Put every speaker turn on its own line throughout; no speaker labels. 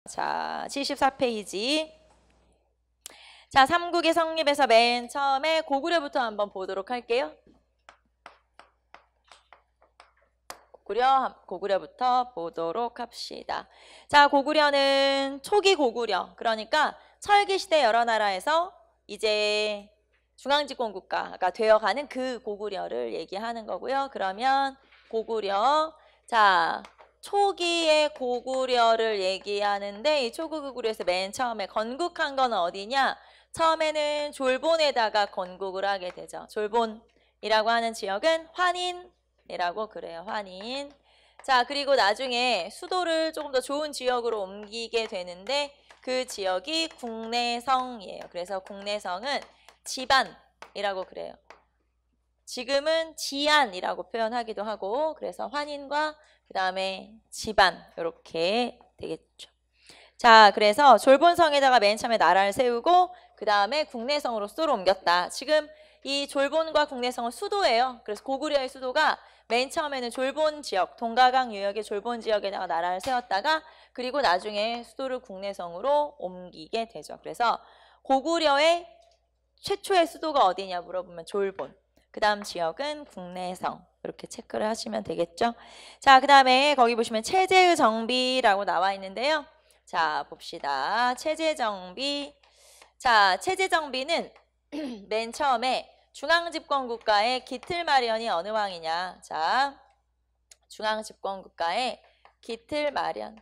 자, 74페이지. 자, 삼국의 성립에서 맨 처음에 고구려부터 한번 보도록 할게요. 고구려부터 보도록 합시다. 자, 고구려는 초기 고구려, 그러니까 철기시대 여러 나라에서 이제 중앙집권 국가가 되어가는 그 고구려를 얘기하는 거고요. 그러면 고구려, 자, 초기의 고구려를 얘기하는데 이 초기 고구려에서 맨 처음에 건국한 건 어디냐? 처음에는 졸본에다가 건국을 하게 되죠. 졸본이라고 하는 지역은 환인이라고 그래요. 환인. 자, 그리고 나중에 수도를 조금 더 좋은 지역으로 옮기게 되는데 그 지역이 국내성이에요. 그래서 국내성은 지반이라고 그래요. 지금은 지안이라고 표현하기도 하고, 그래서 환인과 그 다음에 지반 이렇게 되겠죠. 자, 그래서 졸본성에다가 맨 처음에 나라를 세우고 그 다음에 국내성으로 수도를 옮겼다. 지금 이 졸본과 국내성은 수도예요. 그래서 고구려의 수도가 맨 처음에는 졸본 지역, 동가강 유역의 졸본 지역에다가 나라를 세웠다가 그리고 나중에 수도를 국내성으로 옮기게 되죠. 그래서 고구려의 최초의 수도가 어디냐 물어보면 졸본. 그 다음 지역은 국내성. 이렇게 체크를 하시면 되겠죠. 자, 그 다음에 거기 보시면 체제의 정비라고 나와 있는데요. 자, 봅시다. 체제정비. 자, 체제정비는 맨 처음에 중앙집권 국가의 기틀 마련이 어느 왕이냐. 자, 중앙집권 국가의 기틀 마련.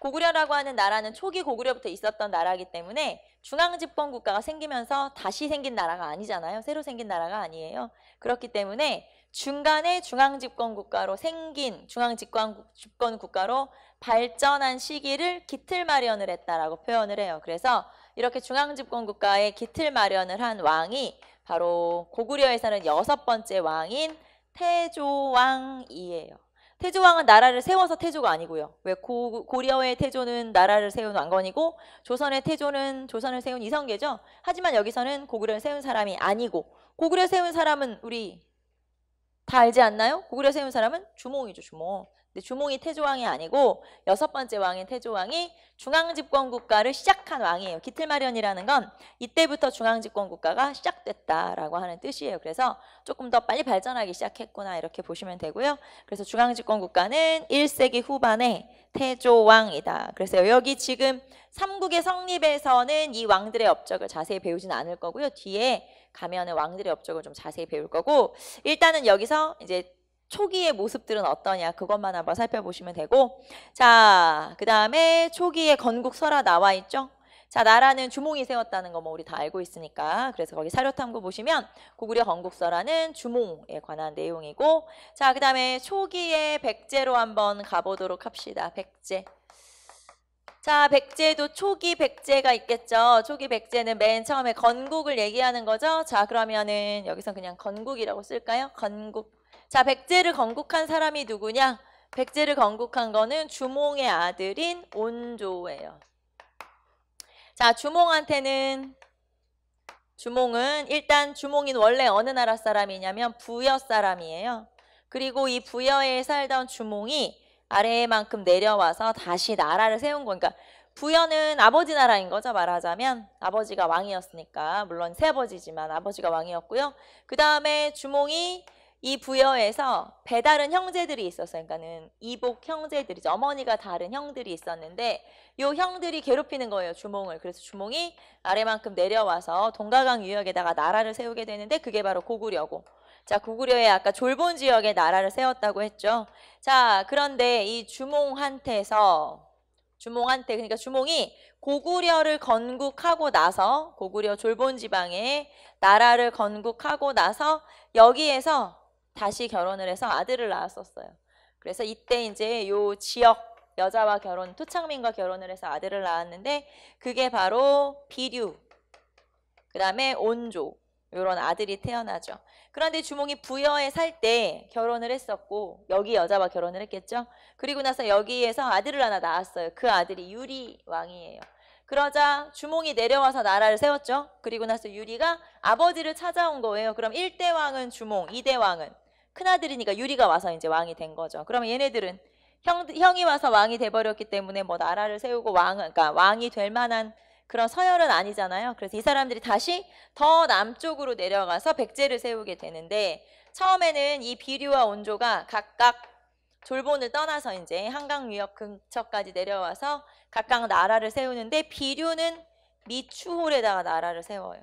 고구려라고 하는 나라는 초기 고구려부터 있었던 나라이기 때문에 중앙집권 국가가 생기면서 다시 생긴 나라가 아니잖아요. 새로 생긴 나라가 아니에요. 그렇기 때문에 중간에 중앙집권 국가로 생긴 중앙집권 국가로 발전한 시기를 기틀 마련을 했다라고 표현을 해요. 그래서 이렇게 중앙집권 국가의 기틀 마련을 한 왕이 바로 고구려에서는 6번째 왕인 태조왕이에요. 태조왕은 나라를 세워서 태조가 아니고요. 왜 고려의 태조는 나라를 세운 왕건이고 조선의 태조는 조선을 세운 이성계죠. 하지만 여기서는 고구려를 세운 사람이 아니고 고구려 세운 사람은 우리 다 알지 않나요? 고구려 세운 사람은 주몽이죠. 주몽. 근데 주몽이 태조왕이 아니고 6번째 왕인 태조왕이 중앙집권 국가를 시작한 왕이에요. 기틀마련이라는 건 이때부터 중앙집권 국가가 시작됐다라고 하는 뜻이에요. 그래서 조금 더 빨리 발전하기 시작했구나 이렇게 보시면 되고요. 그래서 중앙집권 국가는 1세기 후반에 태조왕이다. 그래서 여기 지금 삼국의 성립에서는 이 왕들의 업적을 자세히 배우지는 않을 거고요. 뒤에 가면은 왕들의 업적을 좀 자세히 배울 거고, 일단은 여기서 이제 초기의 모습들은 어떠냐 그것만 한번 살펴보시면 되고, 자, 그 다음에 초기의 건국설화 나와 있죠. 자, 나라는 주몽이 세웠다는 거 뭐 우리 다 알고 있으니까. 그래서 거기 사료탐구 보시면 고구려 건국설화는 주몽에 관한 내용이고, 자, 그 다음에 초기의 백제로 한번 가보도록 합시다. 백제. 자, 백제도 초기 백제가 있겠죠. 초기 백제는 맨 처음에 건국을 얘기하는 거죠. 자, 그러면은 여기서 그냥 건국이라고 쓸까요? 건국. 자, 백제를 건국한 사람이 누구냐? 백제를 건국한 거는 주몽의 아들인 온조예요. 자, 주몽은 일단 주몽인 원래 어느 나라 사람이냐면 부여 사람이에요. 그리고 이 부여에 살던 주몽이 아래만큼 내려와서 다시 나라를 세운 거니까 부여는 아버지 나라인 거죠. 말하자면 아버지가 왕이었으니까, 물론 새아버지지만 아버지가 왕이었고요. 그 다음에 주몽이 이 부여에서 배다른 형제들이 있었어요. 그러니까는 이복 형제들이죠. 어머니가 다른 형들이 있었는데 요 형들이 괴롭히는 거예요. 주몽을. 그래서 주몽이 아래만큼 내려와서 동가강 유역에다가 나라를 세우게 되는데 그게 바로 고구려고. 자, 고구려의 아까 졸본 지역에 나라를 세웠다고 했죠. 자, 그런데 이 그러니까 주몽이 고구려를 건국하고 나서, 고구려 졸본 지방에 나라를 건국하고 나서 여기에서 다시 결혼을 해서 아들을 낳았었어요. 그래서 이때 이제 요 지역 여자와 토창민과 결혼을 해서 아들을 낳았는데 그게 바로 비류, 그 다음에 온조, 이런 아들이 태어나죠. 그런데 주몽이 부여에 살 때 결혼을 했었고 여기 여자와 결혼을 했겠죠. 그리고 나서 여기에서 아들을 하나 낳았어요. 그 아들이 유리 왕이에요. 그러자 주몽이 내려와서 나라를 세웠죠. 그리고 나서 유리가 아버지를 찾아온 거예요. 그럼 1대 왕은 주몽, 2대 왕은 큰아들이니까 유리가 와서 이제 왕이 된 거죠. 그러면 얘네들은 형이 와서 왕이 돼버렸기 때문에 뭐 나라를 세우고 그러니까 왕이 될 만한 그런 서열은 아니잖아요. 그래서 이 사람들이 다시 더 남쪽으로 내려가서 백제를 세우게 되는데, 처음에는 이 비류와 온조가 각각 졸본을 떠나서 이제 한강 유역 근처까지 내려와서 각각 나라를 세우는데, 비류는 미추홀에다가 나라를 세워요.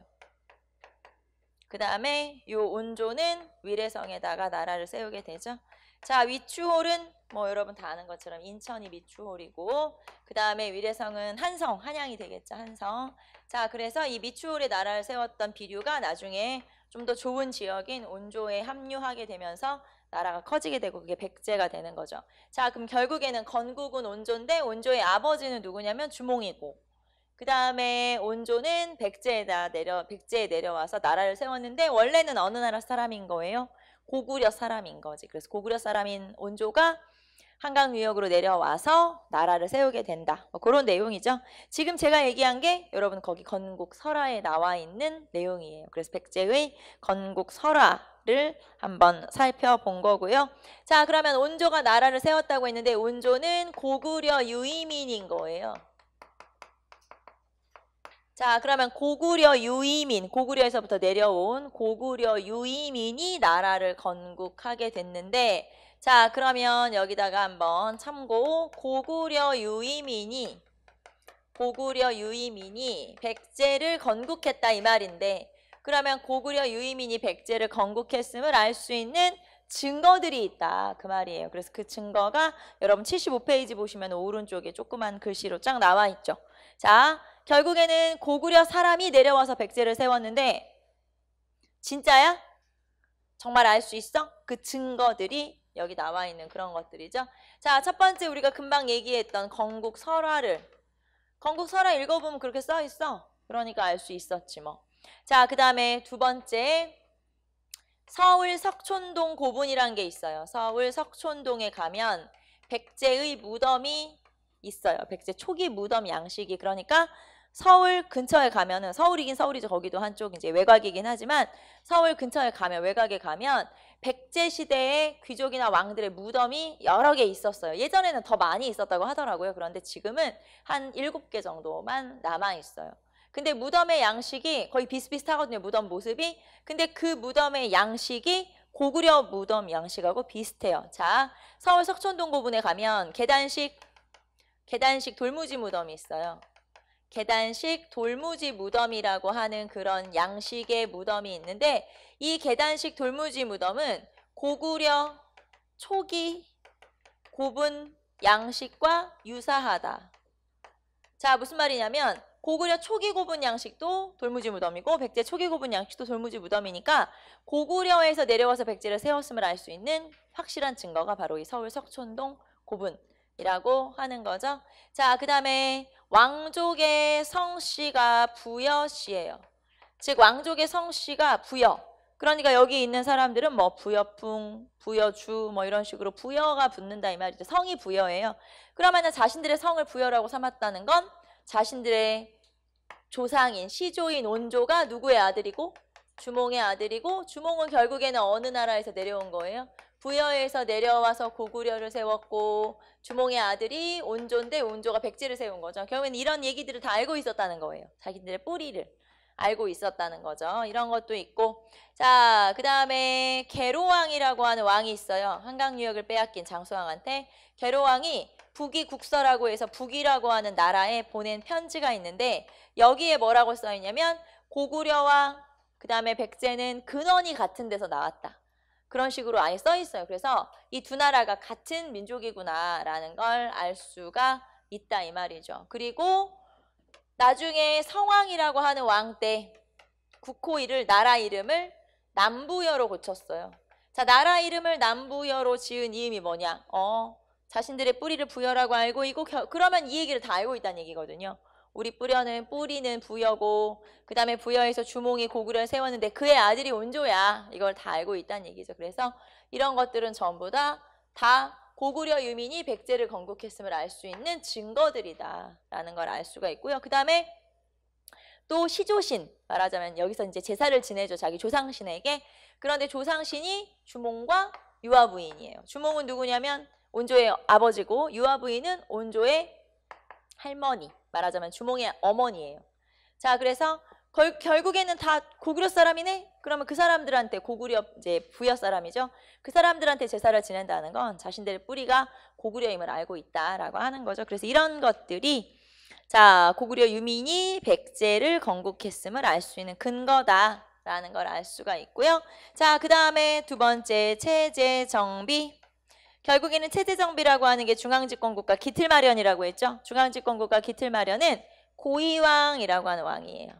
그 다음에 요 온조는 위례성에다가 나라를 세우게 되죠. 자, 위추홀은 뭐 여러분 다 아는 것처럼 인천이 미추홀이고, 그 다음에 위례성은 한성, 한양이 되겠죠, 한성. 자, 그래서 이 미추홀에 나라를 세웠던 비류가 나중에 좀 더 좋은 지역인 온조에 합류하게 되면서 나라가 커지게 되고, 그게 백제가 되는 거죠. 자, 그럼 결국에는 건국은 온조인데, 온조의 아버지는 누구냐면 주몽이고, 그 다음에 온조는 백제에 내려와서 나라를 세웠는데, 원래는 어느 나라 사람인 거예요? 고구려 사람인 거지. 그래서 고구려 사람인 온조가 한강 유역으로 내려와서 나라를 세우게 된다. 뭐 그런 내용이죠. 지금 제가 얘기한 게 여러분 거기 건국설화에 나와 있는 내용이에요. 그래서 백제의 건국설화를 한번 살펴본 거고요. 자, 그러면 온조가 나라를 세웠다고 했는데, 온조는 고구려 유이민인 거예요. 자, 그러면 고구려 유이민, 고구려에서부터 내려온 고구려 유이민이 나라를 건국하게 됐는데, 자, 그러면 여기다가 한번 참고, 고구려 유이민이 백제를 건국했다 이 말인데, 그러면 고구려 유이민이 백제를 건국했음을 알 수 있는 증거들이 있다 그 말이에요. 그래서 그 증거가 여러분 75페이지 보시면 오른쪽에 조그만 글씨로 쫙 나와 있죠. 자, 결국에는 고구려 사람이 내려와서 백제를 세웠는데, 진짜야? 정말 알 수 있어? 그 증거들이 여기 나와 있는 그런 것들이죠. 자, 첫 번째 우리가 금방 얘기했던 건국설화를, 건국설화 읽어보면 그렇게 써 있어. 그러니까 알 수 있었지 뭐. 자, 그 다음에 두 번째, 서울 석촌동 고분이라는 게 있어요. 서울 석촌동에 가면 백제의 무덤이 있어요. 백제 초기 무덤 양식이. 그러니까 서울 근처에 가면은, 서울이긴 서울이죠. 거기도 한쪽 이제 외곽이긴 하지만, 서울 근처에 가면, 외곽에 가면 백제 시대의 귀족이나 왕들의 무덤이 여러 개 있었어요. 예전에는 더 많이 있었다고 하더라고요. 그런데 지금은 한 7개 정도만 남아 있어요. 근데 무덤의 양식이 거의 비슷비슷하거든요. 무덤 모습이. 근데 그 무덤의 양식이 고구려 무덤 양식하고 비슷해요. 자, 서울 석촌동 고분에 가면 계단식 돌무지 무덤이 있어요. 계단식 돌무지 무덤이라고 하는 그런 양식의 무덤이 있는데, 이 계단식 돌무지 무덤은 고구려 초기 고분 양식과 유사하다. 자, 무슨 말이냐면 고구려 초기 고분 양식도 돌무지 무덤이고 백제 초기 고분 양식도 돌무지 무덤이니까 고구려에서 내려와서 백제를 세웠음을 알 수 있는 확실한 증거가 바로 이 서울 석촌동 고분이라고 하는 거죠. 자, 그 다음에 왕족의 성씨가 부여씨예요. 즉 왕족의 성씨가 부여. 그러니까 여기 있는 사람들은 뭐 부여풍, 부여주 뭐 이런 식으로 부여가 붙는다 이 말이죠. 성이 부여예요. 그러면 자신들의 성을 부여라고 삼았다는 건 자신들의 조상인 시조인 온조가 누구의 아들이고? 주몽의 아들이고, 주몽은 결국에는 어느 나라에서 내려온 거예요? 부여에서 내려와서 고구려를 세웠고, 주몽의 아들이 온조인데 온조가 백제를 세운 거죠. 결국엔 이런 얘기들을 다 알고 있었다는 거예요. 자기들의 뿌리를 알고 있었다는 거죠. 이런 것도 있고, 자, 그 다음에 계로왕이라고 하는 왕이 있어요. 한강 유역을 빼앗긴 장수왕한테. 계로왕이 북이국서라고 해서 북이라고 하는 나라에 보낸 편지가 있는데, 여기에 뭐라고 써 있냐면 고구려와 그 다음에 백제는 근원이 같은 데서 나왔다. 그런 식으로 아예 써 있어요. 그래서 이 두 나라가 같은 민족이구나라는 걸 알 수가 있다 이 말이죠. 그리고 나중에 성왕이라고 하는 왕 때 국호일을, 나라 이름을 남부여로 고쳤어요. 자, 나라 이름을 남부여로 지은 이유이 뭐냐? 자신들의 뿌리를 부여라고 알고 있고, 그러면 이 얘기를 다 알고 있다는 얘기거든요. 우리 뿌리는 부여고, 그 다음에 부여에서 주몽이 고구려를 세웠는데 그의 아들이 온조야. 이걸 다 알고 있다는 얘기죠. 그래서 이런 것들은 전부 다 고구려 유민이 백제를 건국했음을 알 수 있는 증거들이다 라는 걸 알 수가 있고요. 그 다음에 또 시조신, 말하자면 여기서 이제 제사를 지내죠. 자기 조상신에게. 그런데 조상신이 주몽과 유아부인이에요. 주몽은 누구냐면 온조의 아버지고 유아부인은 온조의 할머니, 말하자면 주몽의 어머니예요. 자, 그래서 결국에는 다 고구려 사람이네? 그러면 그 사람들한테, 고구려 이제 부여 사람이죠. 그 사람들한테 제사를 지낸다는 건 자신들의 뿌리가 고구려임을 알고 있다라고 하는 거죠. 그래서 이런 것들이 자, 고구려 유민이 백제를 건국했음을 알 수 있는 근거다라는 걸 알 수가 있고요. 자, 그 다음에 두 번째 체제 정비. 결국에는 체제 정비라고 하는 게 중앙집권국가 기틀 마련이라고 했죠. 중앙집권국가 기틀 마련은 고이왕이라고 하는 왕이에요.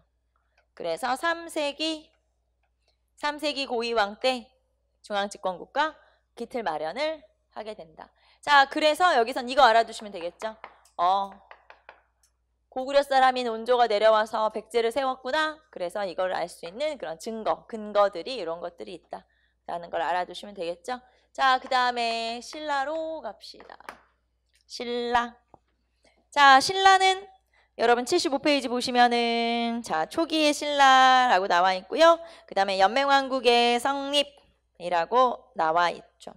그래서 3세기 고이왕 때 중앙집권국가 기틀 마련을 하게 된다. 자, 그래서 여기선 이거 알아두시면 되겠죠. 고구려 사람인 온조가 내려와서 백제를 세웠구나. 그래서 이걸 알 수 있는 그런 근거들이 이런 것들이 있다라는 걸 알아두시면 되겠죠. 자, 그 다음에 신라로 갑시다. 신라. 자, 신라는 여러분 75페이지 보시면은 자, 초기의 신라라고 나와 있고요. 그 다음에 연맹왕국의 성립이라고 나와 있죠.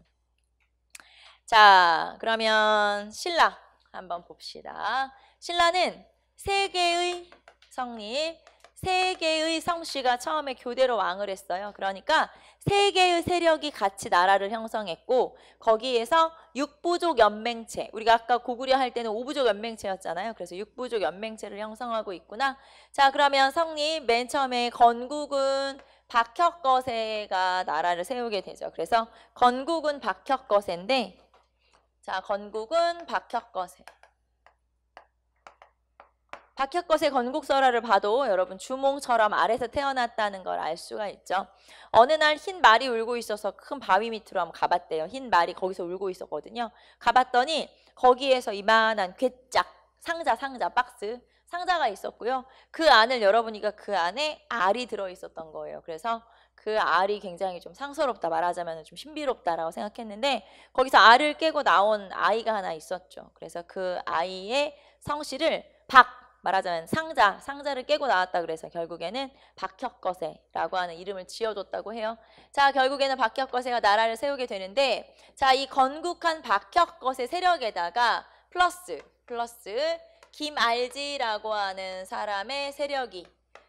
자, 그러면 신라 한번 봅시다. 신라는 세 개의 성립, 세 개의 성씨가 처음에 교대로 왕을 했어요. 그러니까 세 개의 세력이 같이 나라를 형성했고 거기에서 육부족 연맹체, 우리가 아까 고구려 할 때는 오부족 연맹체였잖아요. 그래서 육부족 연맹체를 형성하고 있구나. 자, 그러면 성립 맨 처음에 건국은 박혁거세가 나라를 세우게 되죠. 그래서 건국은 박혁거세인데 자, 건국은 박혁거세. 박혁거세 건국설화를 봐도 여러분 주몽처럼 아래서 태어났다는 걸 알 수가 있죠. 어느 날 흰 말이 울고 있어서 큰 바위 밑으로 한번 가봤대요. 흰 말이 거기서 울고 있었거든요. 가봤더니 거기에서 이만한 괴짝, 상자, 박스, 상자가 있었고요. 그 안을 열어보니까 그 안에 알이 들어있었던 거예요. 그래서 그 알이 굉장히 좀 상스럽다, 말하자면 좀 신비롭다라고 생각했는데 거기서 알을 깨고 나온 아이가 하나 있었죠. 그래서 그 아이의 성씨를 말하자면 상자를 깨고 나왔다 그래서 결국에는 박혁거세라고 하는 이름을 지어줬다고 해요. 자, 결국에는 박혁거세가 나라를 세우게 되는데 자, 이 건국한 박혁거세 세력에다가 플러스 김알지라고 하는 사람의 세력이,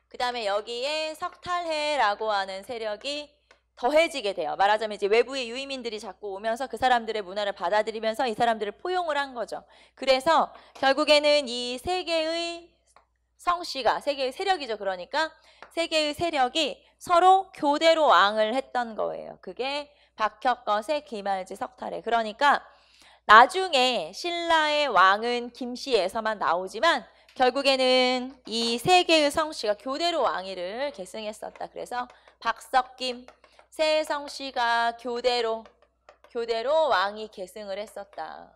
그 다음에 여기에 석탈해라고 하는 세력이 더해지게 돼요. 말하자면 이제 외부의 유이민들이 자꾸 오면서 그 사람들의 문화를 받아들이면서 이 사람들을 포용을 한 거죠. 그래서 결국에는 이 세 개의 성씨가, 세 개의 세력이죠. 그러니까 세 개의 세력이 서로 교대로 왕을 했던 거예요. 그게 박혁거세, 김알지, 석탈해. 그러니까 나중에 신라의 왕은 김씨에서만 나오지만 결국에는 이 세 개의 성씨가 교대로 왕위를 계승했었다. 그래서 박석김 세 성씨가 교대로 왕위 계승을 했었다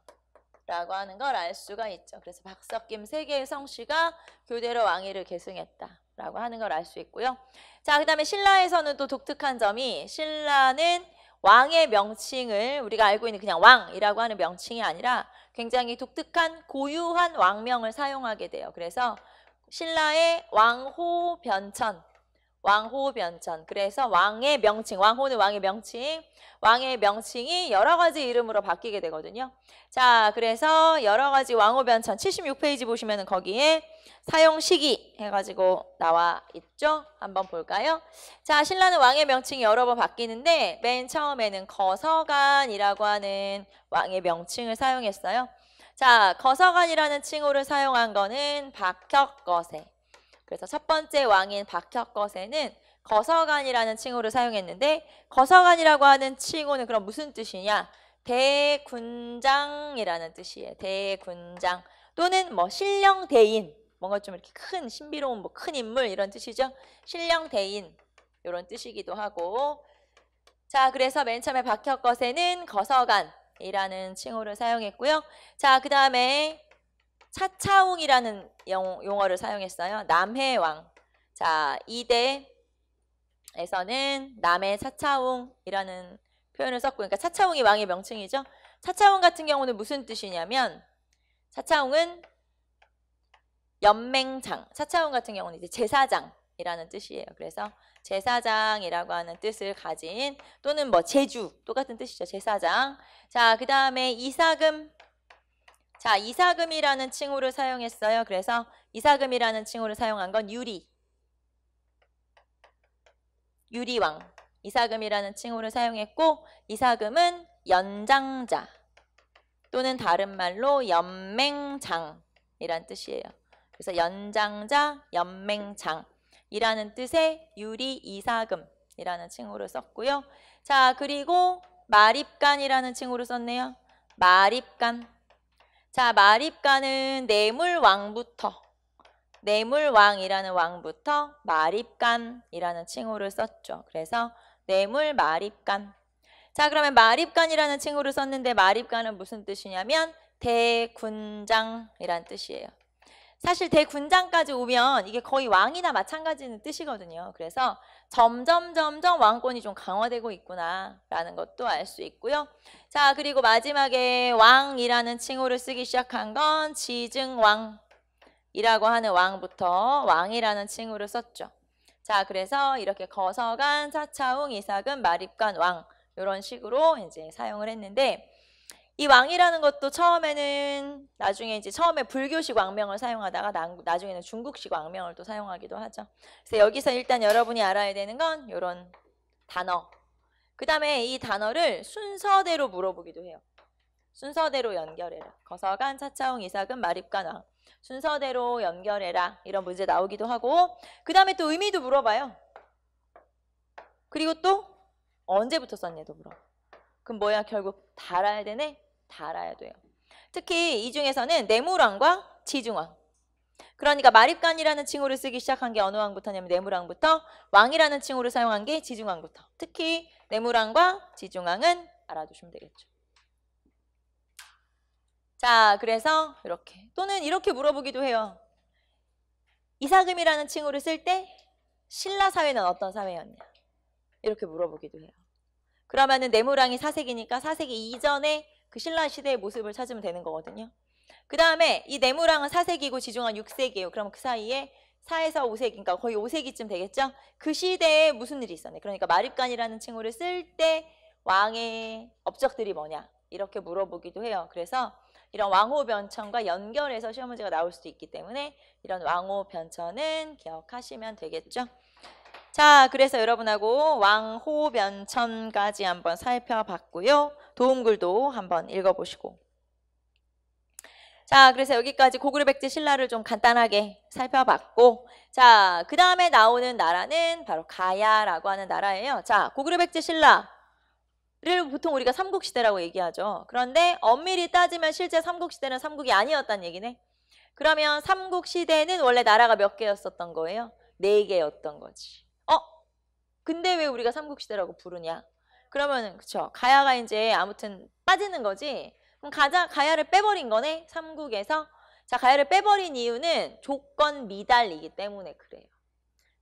라고 하는 걸 알 수가 있죠. 그래서 박석김 세 개의 성씨가 교대로 왕위를 계승했다 라고 하는 걸 알 수 있고요. 자, 그 다음에 신라에서는 또 독특한 점이, 신라는 왕의 명칭을 우리가 알고 있는 그냥 왕이라고 하는 명칭이 아니라 굉장히 독특한 고유한 왕명을 사용하게 돼요. 그래서 신라의 왕호변천, 그래서 왕의 명칭, 왕호는 왕의 명칭이 여러 가지 이름으로 바뀌게 되거든요. 자, 그래서 여러 가지 왕호변천 76페이지 보시면은 거기에 사용 시기 해가지고 나와 있죠. 한번 볼까요? 자, 신라는 왕의 명칭이 여러 번 바뀌는데 맨 처음에는 거서간이라고 하는 왕의 명칭을 사용했어요. 자, 거서간이라는 칭호를 사용한 거는 박혁거세. 그래서 첫 번째 왕인 박혁거세는 거서간이라는 칭호를 사용했는데 거서간이라고 하는 칭호는 그럼 무슨 뜻이냐? 대군장이라는 뜻이에요. 대군장 또는 뭐 신령대인, 뭔가 좀 이렇게 큰 신비로운 뭐 큰 인물 이런 뜻이죠. 신령대인 이런 뜻이기도 하고. 자, 그래서 맨 처음에 박혁거세는 거서간이라는 칭호를 사용했고요. 자, 그 다음에 차차웅이라는 용어를 사용했어요. 남해왕. 자, 이대에서는 남해 차차웅이라는 표현을 썼고, 그러니까 차차웅이 왕의 명칭이죠. 차차웅 같은 경우는 무슨 뜻이냐면, 차차웅은 연맹장. 차차운 같은 경우는 이제 제사장이라는 뜻이에요. 그래서 제사장이라고 하는 뜻을 가진 또는 뭐 제주 똑같은 뜻이죠. 제사장. 자, 그 다음에 이사금. 자, 이사금이라는 칭호를 사용했어요. 그래서 이사금이라는 칭호를 사용한 건 유리왕. 이사금이라는 칭호를 사용했고 이사금은 연장자 또는 다른 말로 연맹장이란 뜻이에요. 그래서 연장자, 연맹장이라는 뜻의 유리 이사금이라는 칭호를 썼고요. 자, 그리고 마립간이라는 칭호를 썼네요. 마립간. 자, 마립간은 내물왕이라는 왕부터 마립간이라는 칭호를 썼죠. 그래서 내물 마립간. 자, 그러면 마립간이라는 칭호를 썼는데 마립간은 무슨 뜻이냐면 대군장이란 뜻이에요. 사실 대군장까지 오면 이게 거의 왕이나 마찬가지는 뜻이거든요. 그래서 점점 왕권이 좀 강화되고 있구나라는 것도 알 수 있고요. 자, 그리고 마지막에 왕이라는 칭호를 쓰기 시작한 건 지증왕이라고 하는 왕부터 왕이라는 칭호를 썼죠. 자, 그래서 이렇게 거서간, 차차웅, 이사금, 마립간, 왕 이런 식으로 이제 사용을 했는데 이 왕이라는 것도 처음에는 처음에 불교식 왕명을 사용하다가 나중에는 중국식 왕명을 또 사용하기도 하죠. 그래서 여기서 일단 여러분이 알아야 되는 건 이런 단어. 그 다음에 이 단어를 순서대로 물어보기도 해요. 순서대로 연결해라. 거서간, 차차웅, 이사금, 마립간, 왕. 순서대로 연결해라. 이런 문제 나오기도 하고 그 다음에 또 의미도 물어봐요. 그리고 또 언제부터 썼냐도 물어. 그럼 뭐야? 결국 다 알아야 되네? 다 알아야 돼요. 특히 이 중에서는 내물왕과 지중왕. 그러니까 마립간이라는 칭호를 쓰기 시작한 게 어느 왕부터냐면 내물왕부터, 왕이라는 칭호를 사용한 게 지중왕부터. 특히 내물왕과 지중왕은 알아두시면 되겠죠. 자, 그래서 이렇게 또는 이렇게 물어보기도 해요. 이사금이라는 칭호를 쓸 때 신라 사회는 어떤 사회였냐? 이렇게 물어보기도 해요. 그러면은 내물왕이 4세기니까 4세기 이전에 그 신라 시대의 모습을 찾으면 되는 거거든요. 그 다음에 이 내물왕은 4세기고 지중왕 6세기예요. 그럼 그 사이에 4에서 5세기, 그러니까 거의 5세기쯤 되겠죠? 그 시대에 무슨 일이 있었네. 그러니까 마립간이라는 칭호를 쓸 때 왕의 업적들이 뭐냐? 이렇게 물어보기도 해요. 그래서 이런 왕호변천과 연결해서 시험 문제가 나올 수도 있기 때문에 이런 왕호변천은 기억하시면 되겠죠? 자, 그래서 여러분하고 왕호변천까지 한번 살펴봤고요. 도움글도 한번 읽어보시고. 자, 그래서 여기까지 고구려백제 신라를 좀 간단하게 살펴봤고, 자, 그 다음에 나오는 나라는 바로 가야라고 하는 나라예요. 자, 고구려백제 신라를 보통 우리가 삼국시대라고 얘기하죠. 그런데 엄밀히 따지면 실제 삼국시대는 삼국이 아니었다는 얘기네. 그러면 삼국시대는 원래 나라가 몇 개였었던 거예요? 4개였던 거지. 근데 왜 우리가 삼국시대라고 부르냐? 그러면은 그쵸, 가야가 이제 아무튼 빠지는 거지. 그럼 가야를 빼버린 거네, 삼국에서. 자, 가야를 빼버린 이유는 조건 미달이기 때문에 그래요.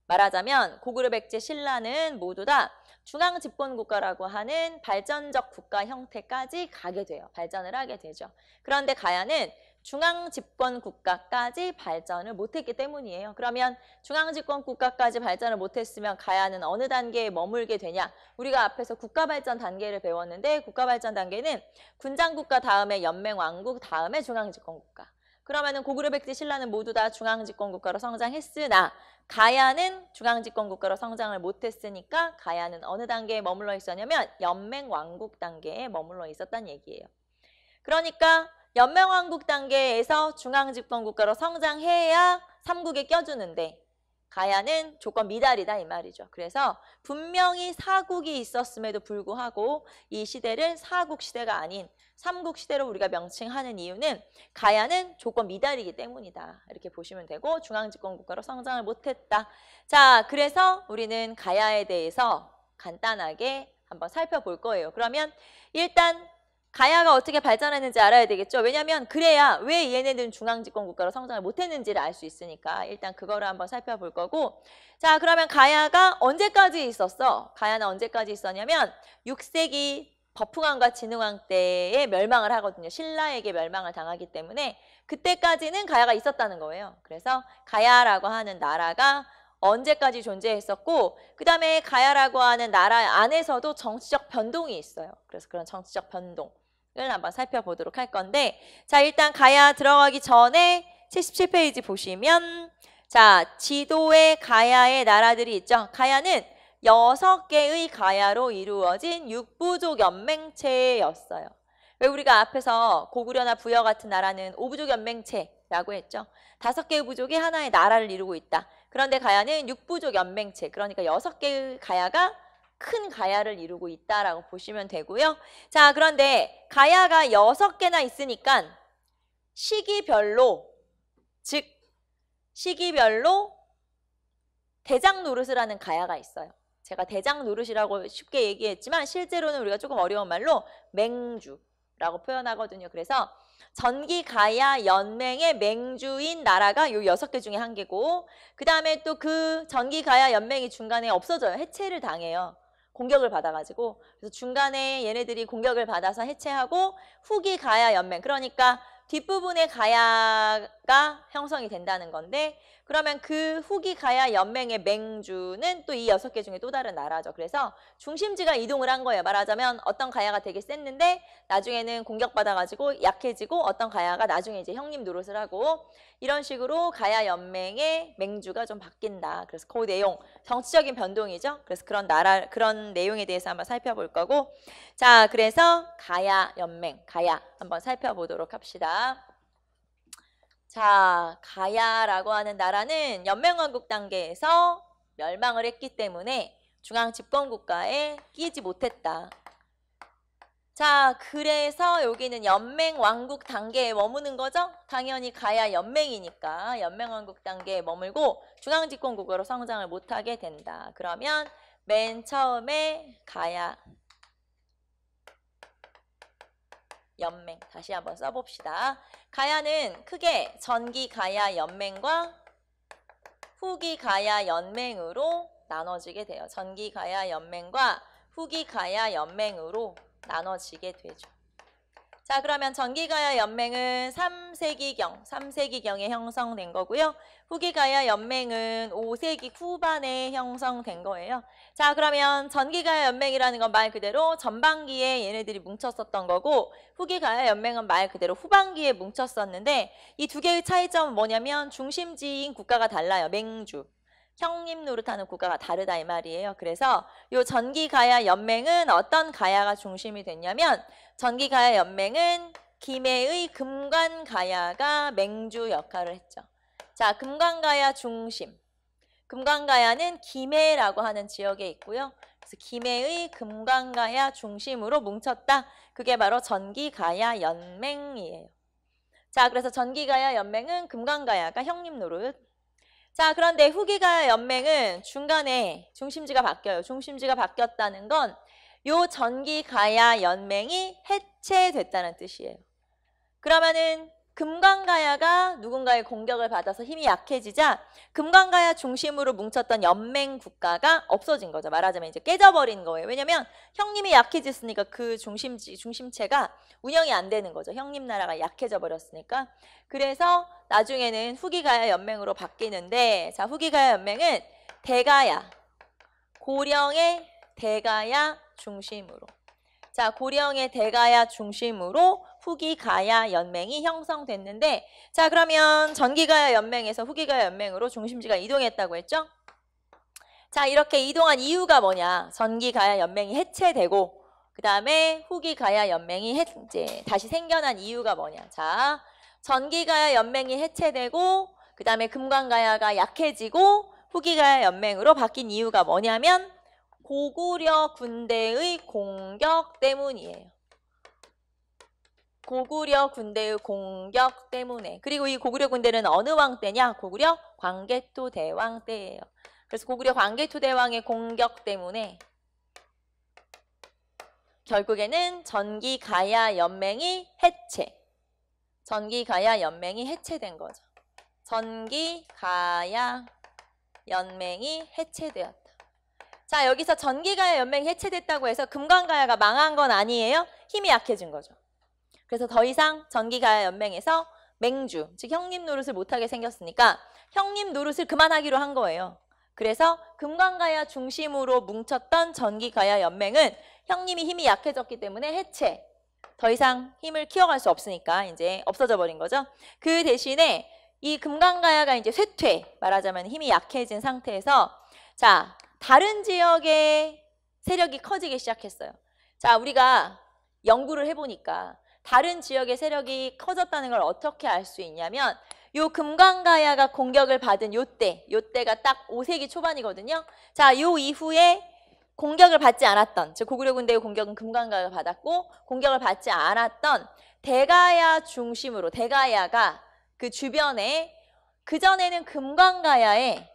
말하자면 고구려백제 신라는 모두 다 중앙집권국가라고 하는 발전적 국가 형태까지 가게 돼요. 발전을 하게 되죠. 그런데 가야는 중앙집권국가까지 발전을 못했기 때문이에요. 그러면 중앙집권국가까지 발전을 못했으면 가야는 어느 단계에 머물게 되냐? 우리가 앞에서 국가발전 단계를 배웠는데 국가발전 단계는 군장국가 다음에 연맹왕국 다음에 중앙집권국가. 그러면은 고구려백제 신라는 모두 다 중앙집권국가로 성장했으나 가야는 중앙집권국가로 성장을 못했으니까 가야는 어느 단계에 머물러 있었냐면 연맹왕국 단계에 머물러 있었다는 얘기예요. 그러니까 연맹왕국 단계에서 중앙집권국가로 성장해야 삼국에 껴주는데 가야는 조건 미달이다 이 말이죠. 그래서 분명히 사국이 있었음에도 불구하고 이 시대를 사국시대가 아닌 삼국시대로 우리가 명칭하는 이유는 가야는 조건 미달이기 때문이다. 이렇게 보시면 되고 중앙집권국가로 성장을 못했다. 자, 그래서 우리는 가야에 대해서 간단하게 한번 살펴볼 거예요. 그러면 일단 가야가 어떻게 발전했는지 알아야 되겠죠. 왜냐하면 그래야 왜 얘네들은 중앙집권국가로 성장을 못했는지를 알 수 있으니까 일단 그거를 한번 살펴볼 거고. 자, 그러면 가야가 언제까지 있었어? 가야는 언제까지 있었냐면 6세기 버풍왕과 진흥왕 때에 멸망을 하거든요. 신라에게 멸망을 당하기 때문에 그때까지는 가야가 있었다는 거예요. 그래서 가야라고 하는 나라가 언제까지 존재했었고 그 다음에 가야라고 하는 나라 안에서도 정치적 변동이 있어요. 그래서 그런 정치적 변동을 한번 살펴보도록 할 건데 자 일단 가야 들어가기 전에 77페이지 보시면 자 지도에 가야의 나라들이 있죠. 가야는 6개의 가야로 이루어진 6부족 연맹체였어요. 왜 우리가 앞에서 고구려나 부여 같은 나라는 5부족 연맹체라고 했죠. 5개의 부족이 하나의 나라를 이루고 있다. 그런데 가야는 6부족 연맹체, 그러니까 6개의 가야가 큰 가야를 이루고 있다라고 보시면 되고요. 자, 그런데 가야가 6개나 있으니까 시기별로, 즉 시기별로 대장 노릇을 하는 가야가 있어요. 제가 대장 노릇이라고 쉽게 얘기했지만 실제로는 우리가 조금 어려운 말로 맹주라고 표현하거든요. 그래서 전기 가야 연맹의 맹주인 나라가 요 6개 중에 1개고 그 다음에 또 그 전기 가야 연맹이 중간에 없어져요. 해체를 당해요. 공격을 받아가지고. 그래서 중간에 얘네들이 공격을 받아서 해체하고 후기 가야 연맹, 그러니까 뒷부분에 가야가 형성이 된다는 건데 그러면 그 후기 가야 연맹의 맹주는 또 이 6개 중에 또 다른 나라죠. 그래서 중심지가 이동을 한 거예요. 말하자면 어떤 가야가 되게 셌는데 나중에는 공격받아가지고 약해지고 어떤 가야가 나중에 이제 형님 노릇을 하고 이런 식으로 가야 연맹의 맹주가 좀 바뀐다. 그래서 그 내용, 정치적인 변동이죠. 그래서 그런 내용에 대해서 한번 살펴볼 거고 자, 그래서 가야 연맹, 가야 한번 살펴보도록 합시다. 자, 가야라고 하는 나라는 연맹왕국 단계에서 멸망을 했기 때문에 중앙 집권국가에 끼지 못했다. 자, 그래서 여기는 연맹왕국 단계에 머무는 거죠? 당연히 가야 연맹이니까 연맹왕국 단계에 머물고 중앙 집권국가로 성장을 못하게 된다. 그러면 맨 처음에 가야 연맹 다시 한번 써봅시다. 가야는 크게 전기 가야 연맹과 후기 가야 연맹으로 나눠지게 돼요. 전기 가야 연맹과 후기 가야 연맹으로 나눠지게 되죠. 자, 그러면 전기 가야 연맹은 3세기경에 형성된 거고요. 후기 가야 연맹은 5세기 후반에 형성된 거예요. 자, 그러면 전기 가야 연맹이라는 건 말 그대로 전반기에 얘네들이 뭉쳤었던 거고 후기 가야 연맹은 말 그대로 후반기에 뭉쳤었는데 이 두 개의 차이점은 뭐냐면 중심지인 국가가 달라요. 맹주. 형님 노릇하는 국가가 다르다 이 말이에요. 그래서 이 전기 가야 연맹은 어떤 가야가 중심이 됐냐면 전기 가야 연맹은 김해의 금관 가야가 맹주 역할을 했죠. 자, 금관 가야 중심. 금관 가야는 김해라고 하는 지역에 있고요. 그래서 김해의 금관 가야 중심으로 뭉쳤다. 그게 바로 전기 가야 연맹이에요. 자, 그래서 전기 가야 연맹은 금관 가야가 형님 노릇. 자, 그런데 후기 가야 연맹은 중간에 중심지가 바뀌어요. 중심지가 바뀌었다는 건 요 전기 가야 연맹이 해체됐다는 뜻이에요. 그러면은 금관가야가 누군가의 공격을 받아서 힘이 약해지자 금관가야 중심으로 뭉쳤던 연맹 국가가 없어진 거죠. 말하자면 이제 깨져버린 거예요. 왜냐면 형님이 약해졌으니까 그 중심체가 운영이 안 되는 거죠. 형님 나라가 약해져 버렸으니까. 그래서 나중에는 후기가야 연맹으로 바뀌는데 자, 후기가야 연맹은 대가야, 고령의 대가야 중심으로 자, 고령의 대가야 중심으로 후기가야 연맹이 형성됐는데 자, 그러면 전기가야 연맹에서 후기가야 연맹으로 중심지가 이동했다고 했죠? 자, 이렇게 이동한 이유가 뭐냐? 전기가야 연맹이 해체되고 그 다음에 후기가야 연맹이 이제 다시 생겨난 이유가 뭐냐? 자, 전기가야 연맹이 해체되고 그 다음에 금관가야가 약해지고 후기가야 연맹으로 바뀐 이유가 뭐냐면 고구려 군대의 공격 때문이에요. 고구려 군대의 공격 때문에. 그리고 이 고구려 군대는 어느 왕 때냐? 고구려 광개토 대왕 때예요. 그래서 고구려 광개토 대왕의 공격 때문에 결국에는 전기가야 연맹이 전기가야 연맹이 해체된 거죠. 전기가야 연맹이 해체되었다. 자, 여기서 전기가야 연맹이 해체됐다고 해서 금강가야가 망한 건 아니에요. 힘이 약해진 거죠. 그래서 더 이상 전기가야 연맹에서 맹주, 즉 형님 노릇을 못하게 생겼으니까 형님 노릇을 그만하기로 한 거예요. 그래서 금강가야 중심으로 뭉쳤던 전기가야 연맹은 형님이 힘이 약해졌기 때문에 해체. 더 이상 힘을 키워갈 수 없으니까 이제 없어져 버린 거죠. 그 대신에 이 금강가야가 이제 쇠퇴, 말하자면 힘이 약해진 상태에서 자, 다른 지역의 세력이 커지기 시작했어요. 자, 우리가 연구를 해보니까 다른 지역의 세력이 커졌다는 걸 어떻게 알 수 있냐면 요 금강가야가 공격을 받은 요때가 딱 5세기 초반이거든요. 자, 요 이후에 공격을 받지 않았던, 즉 고구려 군대의 공격은 금강가야가 받았고 공격을 받지 않았던 대가야 중심으로 대가야가 그 주변에 그전에는 금강가야에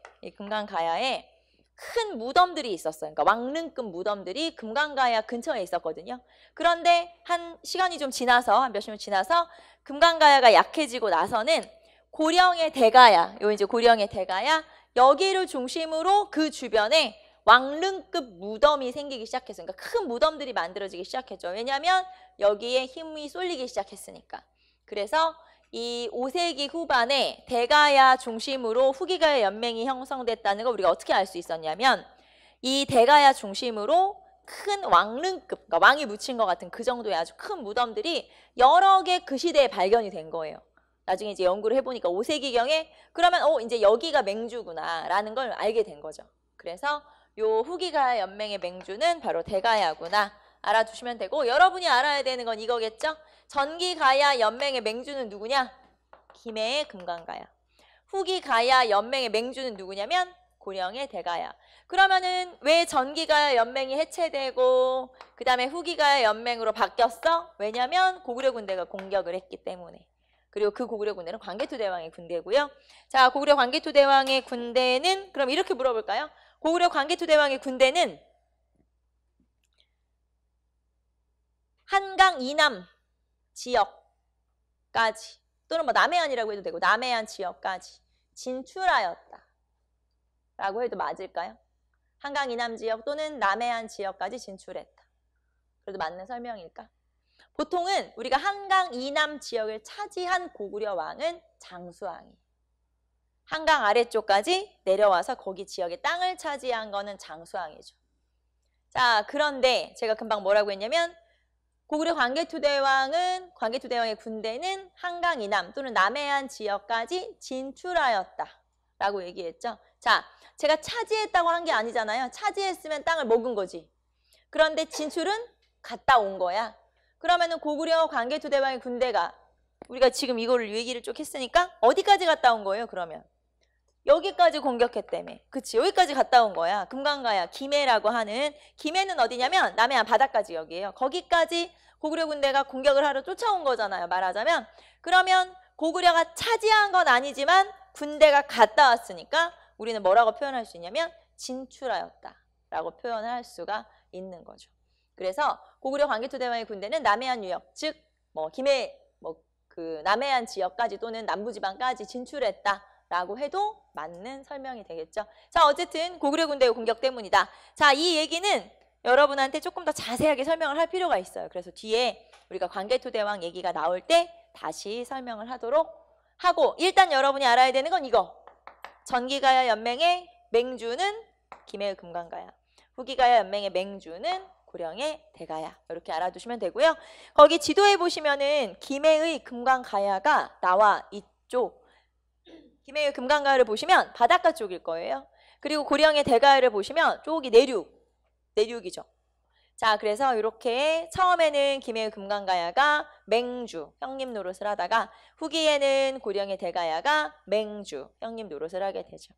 큰 무덤들이 있었어요. 그러니까 왕릉급 무덤들이 금강가야 근처에 있었거든요. 그런데 한 시간이 좀 지나서 한 몇십 년 지나서 금강가야가 약해지고 나서는 고령의 대가야, 요 이제 고령의 대가야 여기를 중심으로 그 주변에 왕릉급 무덤이 생기기 시작했어요. 그러니까 큰 무덤들이 만들어지기 시작했죠. 왜냐하면 여기에 힘이 쏠리기 시작했으니까. 그래서 이 5세기 후반에 대가야 중심으로 후기가야 연맹이 형성됐다는 걸 우리가 어떻게 알 수 있었냐면 이 대가야 중심으로 큰 왕릉급, 그러니까 왕이 묻힌 것 같은 그 정도의 아주 큰 무덤들이 여러 개 그 시대에 발견이 된 거예요. 나중에 이제 연구를 해보니까 5세기경에 그러면 이제 여기가 맹주구나 라는 걸 알게 된 거죠. 그래서 요 후기가야 연맹의 맹주는 바로 대가야구나 알아두시면 되고 여러분이 알아야 되는 건 이거겠죠? 전기가야 연맹의 맹주는 누구냐? 김해의 금강가야. 후기가야 연맹의 맹주는 누구냐면 고령의 대가야. 그러면은 왜 전기가야 연맹이 해체되고 그 다음에 후기가야 연맹으로 바뀌었어? 왜냐면 고구려 군대가 공격을 했기 때문에. 그리고 그 고구려 군대는 광개토대왕의 군대고요. 자, 고구려 광개토대왕의 군대는 그럼 이렇게 물어볼까요? 고구려 광개토대왕의 군대는 한강 이남 지역까지 또는 뭐 남해안이라고 해도 되고 남해안 지역까지 진출하였다 라고 해도 맞을까요? 한강 이남 지역 또는 남해안 지역까지 진출했다. 그래도 맞는 설명일까? 보통은 우리가 한강 이남 지역을 차지한 고구려 왕은 장수왕이에요. 한강 아래쪽까지 내려와서 거기 지역의 땅을 차지한 거는 장수왕이죠. 자, 그런데 제가 금방 뭐라고 했냐면 고구려 광개토대왕의 군대는 한강 이남 또는 남해안 지역까지 진출하였다 라고 얘기했죠. 자, 제가 차지했다고 한 게 아니잖아요. 차지했으면 땅을 먹은 거지. 그런데 진출은 갔다 온 거야. 그러면은 고구려 광개토대왕의 군대가 우리가 지금 이거를 얘기를 쭉 했으니까 어디까지 갔다 온 거예요, 그러면? 여기까지 공격했다며. 그치, 여기까지 갔다 온 거야. 금강가야, 김해라고 하는. 김해는 어디냐면 남해안 바닷가 지역이에요. 거기까지 고구려 군대가 공격을 하러 쫓아온 거잖아요, 말하자면. 그러면 고구려가 차지한 건 아니지만 군대가 갔다 왔으니까 우리는 뭐라고 표현할 수 있냐면 진출하였다 라고 표현을 할 수가 있는 거죠. 그래서 고구려 광개토대왕의 군대는 남해안 유역, 즉 뭐 김해 그 남해안 지역까지 또는 남부지방까지 진출했다 라고 해도 맞는 설명이 되겠죠. 자, 어쨌든 고구려 군대의 공격 때문이다. 자, 이 얘기는 여러분한테 조금 더 자세하게 설명을 할 필요가 있어요. 그래서 뒤에 우리가 광개토대왕 얘기가 나올 때 다시 설명을 하도록 하고, 일단 여러분이 알아야 되는 건 이거. 전기가야 연맹의 맹주는 김해의 금강가야, 후기가야 연맹의 맹주는 고령의 대가야. 이렇게 알아두시면 되고요. 거기 지도에 보시면은 김해의 금강가야가 나와 있죠. 김해의 금강가야를 보시면 바닷가 쪽일 거예요. 그리고 고령의 대가야를 보시면 쪽이 내륙이죠. 자, 그래서 이렇게 처음에는 김해의 금강가야가 맹주, 형님 노릇을 하다가 후기에는 고령의 대가야가 맹주, 형님 노릇을 하게 되죠.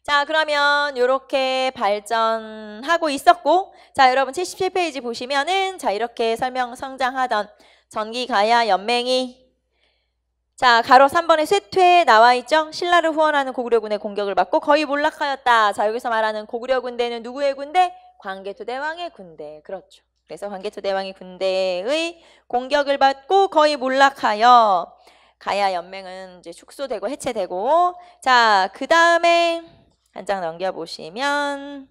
자, 그러면 이렇게 발전하고 있었고, 자, 여러분 77페이지 보시면은 자, 이렇게 성장하던 전기가야 연맹이 자, 가로 3번에 쇠퇴에 나와 있죠. 신라를 후원하는 고구려군의 공격을 받고 거의 몰락하였다. 자, 여기서 말하는 고구려 군대는 누구의 군대? 광개토대왕의 군대. 그렇죠. 그래서 광개토대왕의 군대의 공격을 받고 거의 몰락하여 가야 연맹은 이제 축소되고 해체되고, 자, 그 다음에 한 장 넘겨보시면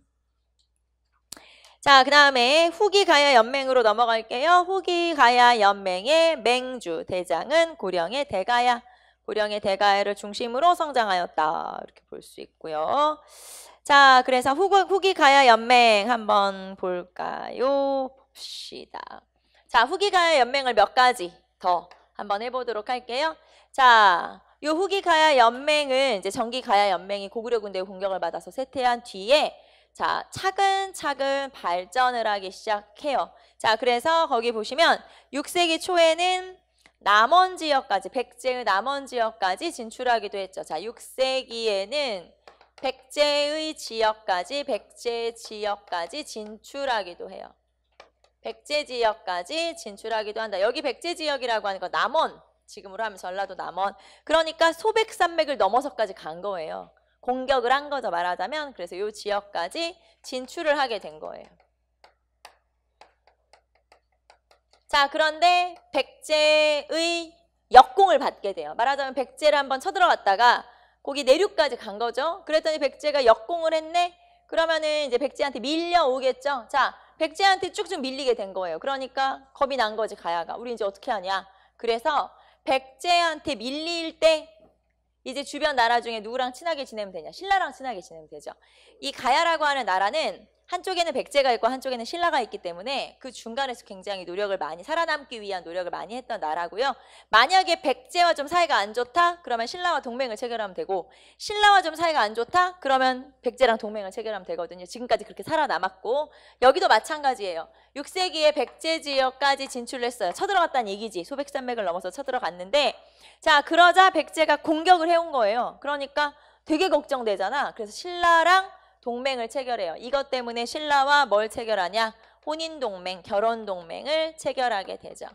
자, 그 다음에 후기가야 연맹으로 넘어갈게요. 후기가야 연맹의 맹주, 대장은 고령의 대가야. 고령의 대가야를 중심으로 성장하였다. 이렇게 볼 수 있고요. 자, 그래서 후기가야 연맹 한번 볼까요? 봅시다. 자, 후기가야 연맹을 몇 가지 더 한번 해보도록 할게요. 자, 요 후기가야 연맹은 이제 전기가야 연맹이 고구려 군대의 공격을 받아서 쇠퇴한 뒤에 자, 차근차근 발전을 하기 시작해요. 자, 그래서 거기 보시면 6세기 초에는 남원 지역까지, 백제의 남원 지역까지 진출하기도 했죠. 자, 6세기에는 백제 지역까지 진출하기도 해요. 백제 지역까지 진출하기도 한다. 여기 백제 지역이라고 하는 거 남원, 지금으로 하면 전라도 남원. 그러니까 소백산맥을 넘어서까지 간 거예요. 공격을 한 거죠, 말하자면. 그래서 이 지역까지 진출을 하게 된 거예요. 자, 그런데 백제의 역공을 받게 돼요. 말하자면 백제를 한번 쳐들어갔다가 거기 내륙까지 간 거죠. 그랬더니 백제가 역공을 했네? 그러면은 이제 백제한테 밀려오겠죠. 자, 백제한테 쭉쭉 밀리게 된 거예요. 그러니까 겁이 난 거지, 가야가. 우리 이제 어떻게 하냐. 그래서 백제한테 밀릴 때 이제 주변 나라 중에 누구랑 친하게 지내면 되냐? 신라랑 친하게 지내면 되죠. 이 가야라고 하는 나라는 한쪽에는 백제가 있고 한쪽에는 신라가 있기 때문에 그 중간에서 굉장히 노력을 많이 살아남기 위한 노력을 많이 했던 나라고요. 만약에 백제와 좀 사이가 안 좋다? 그러면 신라와 동맹을 체결하면 되고 신라와 좀 사이가 안 좋다? 그러면 백제랑 동맹을 체결하면 되거든요. 지금까지 그렇게 살아남았고 여기도 마찬가지예요. 6세기에 백제 지역까지 진출했어요. 쳐들어갔다는 얘기지. 소백산맥을 넘어서 쳐들어갔는데 자, 그러자 백제가 공격을 해온 거예요. 그러니까 되게 걱정되잖아. 그래서 신라랑 동맹을 체결해요. 이것 때문에 신라와 뭘 체결하냐? 혼인동맹, 결혼동맹을 체결하게 되죠.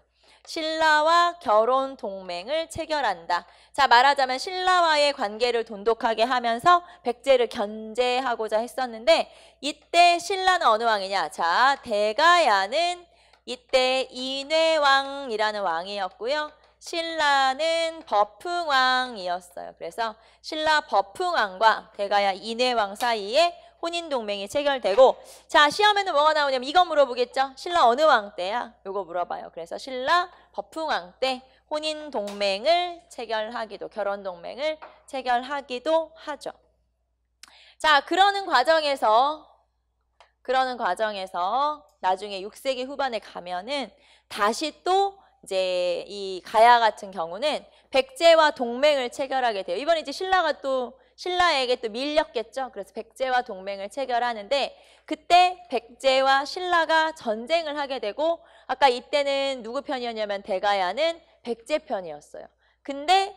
신라와 결혼동맹을 체결한다. 자, 말하자면 신라와의 관계를 돈독하게 하면서 백제를 견제하고자 했었는데 이때 신라는 어느 왕이냐? 자, 대가야는 이때 인회왕이라는 왕이었고요. 신라는 버풍왕이었어요. 그래서 신라 버풍왕과 대가야 인회왕 사이에 혼인동맹이 체결되고 자, 시험에는 뭐가 나오냐면 이거 물어보겠죠. 신라 어느 왕 때야? 요거 물어봐요. 그래서 신라 버풍왕 때 혼인동맹을 체결하기도 결혼동맹을 체결하기도 하죠. 자, 그러는 과정에서 나중에 6세기 후반에 가면은 다시 또 이제 이 가야 같은 경우는 백제와 동맹을 체결하게 돼요. 이번에 이제 신라에게 또 밀렸겠죠. 그래서 백제와 동맹을 체결하는데 그때 백제와 신라가 전쟁을 하게 되고 아까 이때는 누구 편이었냐면 대가야는 백제 편이었어요. 근데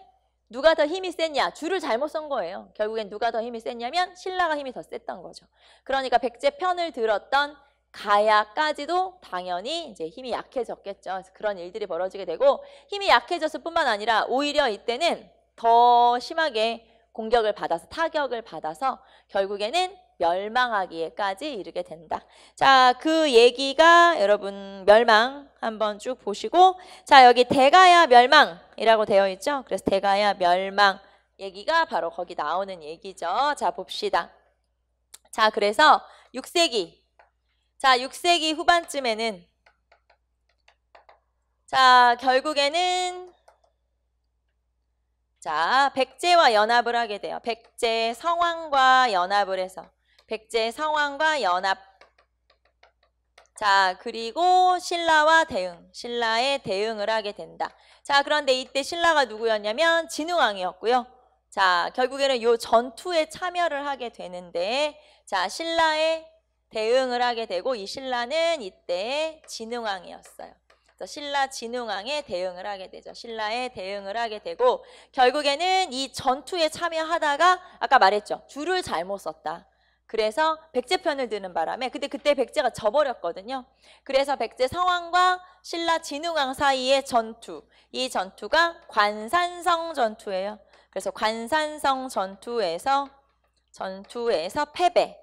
누가 더 힘이 셌냐? 줄을 잘못 쓴 거예요. 결국엔 누가 더 힘이 셌냐면 신라가 힘이 더 셌던 거죠. 그러니까 백제 편을 들었던 가야까지도 당연히 이제 힘이 약해졌겠죠. 그래서 그런 일들이 벌어지게 되고 힘이 약해졌을 뿐만 아니라 오히려 이때는 더 심하게 공격을 받아서 타격을 받아서 결국에는 멸망하기에까지 이르게 된다. 자, 그 얘기가 여러분 멸망 한번 쭉 보시고 자, 여기 대가야 멸망이라고 되어 있죠. 그래서 대가야 멸망 얘기가 바로 거기 나오는 얘기죠. 자, 봅시다. 자, 그래서 6세기 자, 6세기 후반쯤에는 자, 결국에는 자, 백제와 연합을 하게 돼요. 백제 성왕과 연합을 해서 백제 성왕과 연합 자, 그리고 신라와 신라에 대응을 하게 된다. 자, 그런데 이때 신라가 누구였냐면 진흥왕이었고요. 자, 결국에는 요 전투에 참여를 하게 되는데 자, 신라에 대응을 하게 되고 이 신라는 이때 진흥왕이었어요. 그래서 신라 진흥왕에 대응을 하게 되죠. 신라에 대응을 하게 되고 결국에는 이 전투에 참여하다가 아까 말했죠. 줄을 잘못 썼다. 그래서 백제 편을 드는 바람에 그때 백제가 져버렸거든요. 그래서 백제 성왕과 신라 진흥왕 사이의 전투 이 전투가 관산성 전투예요. 그래서 관산성 전투에서 패배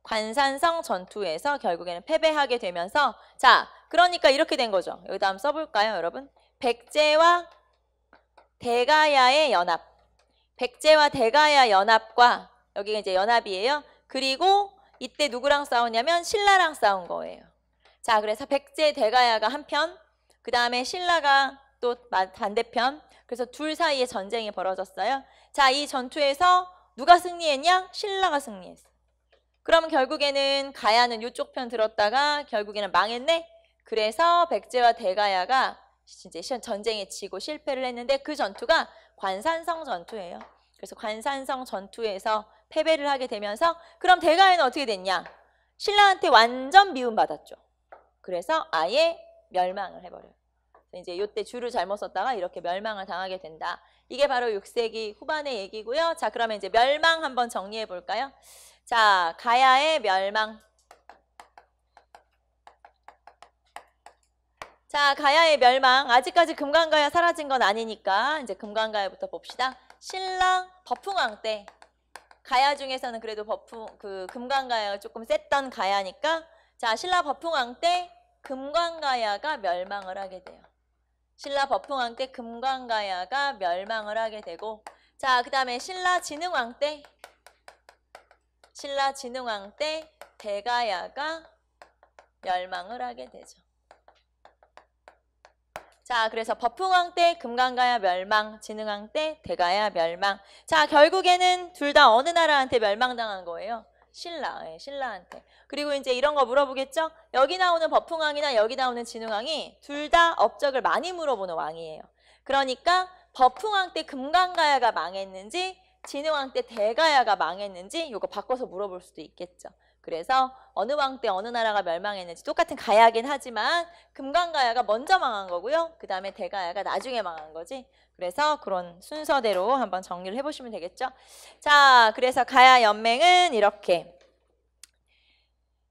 관산성 전투에서 결국에는 패배하게 되면서 자, 그러니까 이렇게 된 거죠. 여기다 한번 써볼까요, 여러분? 백제와 대가야의 연합. 백제와 대가야 연합과 여기가 이제 연합이에요. 그리고 이때 누구랑 싸웠냐면 신라랑 싸운 거예요. 자, 그래서 백제 대가야가 한편, 그 다음에 신라가 또 반대편. 그래서 둘 사이에 전쟁이 벌어졌어요. 자, 이 전투에서 누가 승리했냐? 신라가 승리했어. 그러면 결국에는 가야는 이쪽 편 들었다가 결국에는 망했네? 그래서 백제와 대가야가 이제 전쟁에 지고 실패를 했는데 그 전투가 관산성 전투예요. 그래서 관산성 전투에서 패배를 하게 되면서 그럼 대가야는 어떻게 됐냐? 신라한테 완전 미움받았죠. 그래서 아예 멸망을 해버려요. 이제 이때 줄을 잘못 썼다가 이렇게 멸망을 당하게 된다. 이게 바로 6세기 후반의 얘기고요. 자, 그러면 이제 멸망 한번 정리해 볼까요? 자, 가야의 멸망. 자, 가야의 멸망. 아직까지 금강가야 사라진 건 아니니까 이제 금강가야부터 봅시다. 신라 법흥왕 때 가야 중에서는 그래도 금강가야가 조금 셌던 가야니까 자, 신라 법흥왕 때 금강가야가 멸망을 하게 돼요. 신라 법흥왕 때 금강가야가 멸망을 하게 되고 자, 그 다음에 신라 진흥왕 때 대가야가 멸망을 하게 되죠. 자, 그래서 법흥왕 때 금강가야 멸망, 진흥왕 때 대가야 멸망. 자, 결국에는 둘 다 어느 나라한테 멸망당한 거예요? 신라한테. 그리고 이제 이런 거 물어보겠죠? 여기 나오는 법흥왕이나 여기 나오는 진흥왕이 둘 다 업적을 많이 물어보는 왕이에요. 그러니까 법흥왕 때 금강가야가 망했는지 진흥왕 때 대가야가 망했는지 이거 바꿔서 물어볼 수도 있겠죠. 그래서 어느 왕 때 어느 나라가 멸망했는지 똑같은 가야긴 하지만 금강가야가 먼저 망한 거고요. 그 다음에 대가야가 나중에 망한 거지. 그래서 그런 순서대로 한번 정리를 해보시면 되겠죠. 자, 그래서 가야 연맹은 이렇게.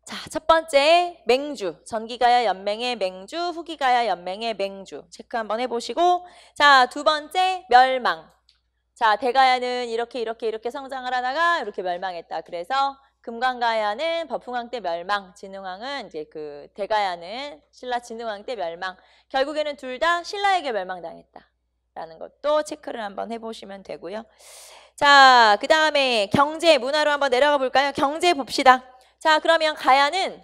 자, 첫 번째 맹주. 전기가야 연맹의 맹주, 후기가야 연맹의 맹주. 체크 한번 해보시고 자, 두 번째 멸망. 자, 대가야는 이렇게 성장을 하다가 이렇게 멸망했다. 그래서 금강가야는 법흥왕 때 멸망, 진흥왕은 이제 대가야는 신라 진흥왕 때 멸망. 결국에는 둘 다 신라에게 멸망당했다라는 것도 체크를 한번 해보시면 되고요. 자, 그 다음에 경제, 문화로 한번 내려가 볼까요? 경제 봅시다. 자, 그러면 가야는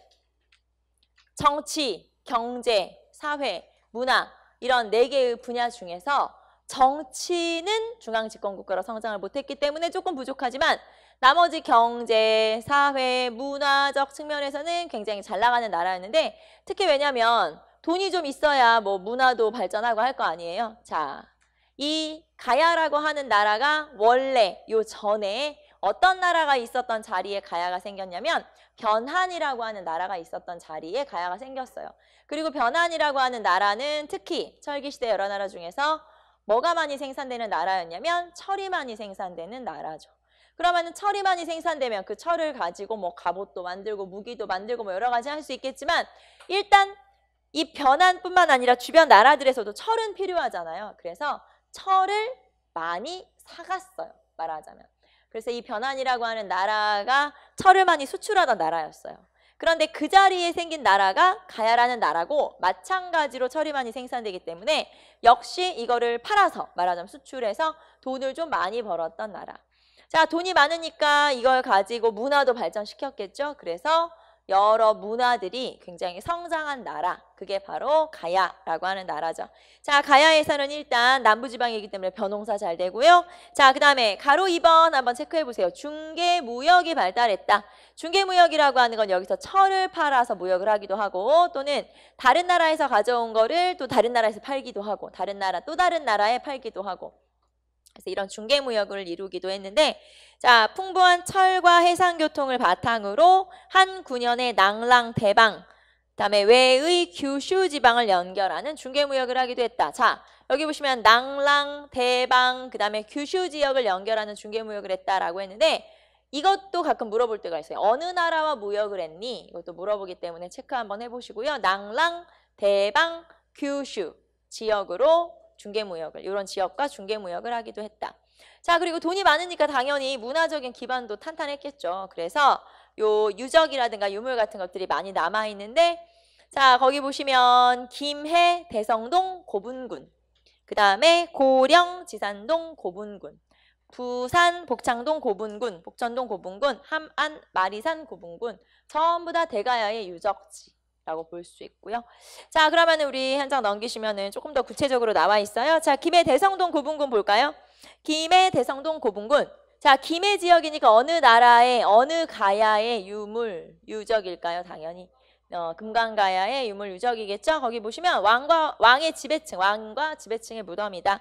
정치, 경제, 사회, 문화 이런 4개의 분야 중에서 정치는 중앙집권국가로 성장을 못했기 때문에 조금 부족하지만 나머지 경제, 사회, 문화적 측면에서는 굉장히 잘 나가는 나라였는데 특히 왜냐면 돈이 좀 있어야 뭐 문화도 발전하고 할 거 아니에요. 자, 이 가야라고 하는 나라가 원래 요 전에 어떤 나라가 있었던 자리에 가야가 생겼냐면 변한이라고 하는 나라가 있었던 자리에 가야가 생겼어요. 그리고 변한이라고 하는 나라는 특히 철기시대 여러 나라 중에서 뭐가 많이 생산되는 나라였냐면 철이 많이 생산되는 나라죠. 그러면 철이 많이 생산되면 그 철을 가지고 뭐 갑옷도 만들고 무기도 만들고 뭐 여러 가지 할 수 있겠지만 일단 이 변한뿐만 아니라 주변 나라들에서도 철은 필요하잖아요. 그래서 철을 많이 사갔어요. 말하자면. 그래서 이 변한이라고 하는 나라가 철을 많이 수출하던 나라였어요. 그런데 그 자리에 생긴 나라가 가야라는 나라고 마찬가지로 철이 많이 생산되기 때문에 역시 이거를 팔아서 말하자면 수출해서 돈을 좀 많이 벌었던 나라. 자, 돈이 많으니까 이걸 가지고 문화도 발전시켰겠죠. 그래서 여러 문화들이 굉장히 성장한 나라. 그게 바로 가야라고 하는 나라죠. 자, 가야에서는 일단 남부지방이기 때문에 벼농사 잘 되고요. 자, 그 다음에 가로 2번 한번 체크해 보세요. 중개무역이 발달했다. 중개무역이라고 하는 건 여기서 철을 팔아서 무역을 하기도 하고 또는 다른 나라에서 가져온 거를 또 다른 나라에서 팔기도 하고 다른 나라 또 다른 나라에 팔기도 하고 그래서 이런 중개무역을 이루기도 했는데 자, 풍부한 철과 해상교통을 바탕으로 한 9년의 낭랑, 대방, 그다음에 외의 규슈 지방을 연결하는 중개무역을 하기도 했다. 자, 여기 보시면 낭랑, 대방, 그다음에 규슈 지역을 연결하는 중개무역을 했다라고 했는데 이것도 가끔 물어볼 때가 있어요. 어느 나라와 무역을 했니? 이것도 물어보기 때문에 체크 한번 해보시고요. 낭랑, 대방, 규슈 지역으로 중개무역을 이런 지역과 중개무역을 하기도 했다. 자, 그리고 돈이 많으니까 당연히 문화적인 기반도 탄탄했겠죠. 그래서 요 유적이라든가 유물 같은 것들이 많이 남아 있는데 자, 거기 보시면 김해, 대성동, 고분군, 그 다음에 고령, 지산동, 고분군 부산, 복창동, 고분군, 복천동, 고분군, 함안, 마리산, 고분군 전부 다 대가야의 유적지라고 볼 수 있고요. 자, 그러면 우리 한 장 넘기시면은 조금 더 구체적으로 나와 있어요. 자, 김해 대성동 고분군 볼까요? 김해 대성동 고분군. 자, 김해 지역이니까 어느 나라의 어느 가야의 유물 유적일까요? 당연히 금강가야의 유물 유적이겠죠. 거기 보시면 왕의 지배층, 왕과 지배층의 무덤이다.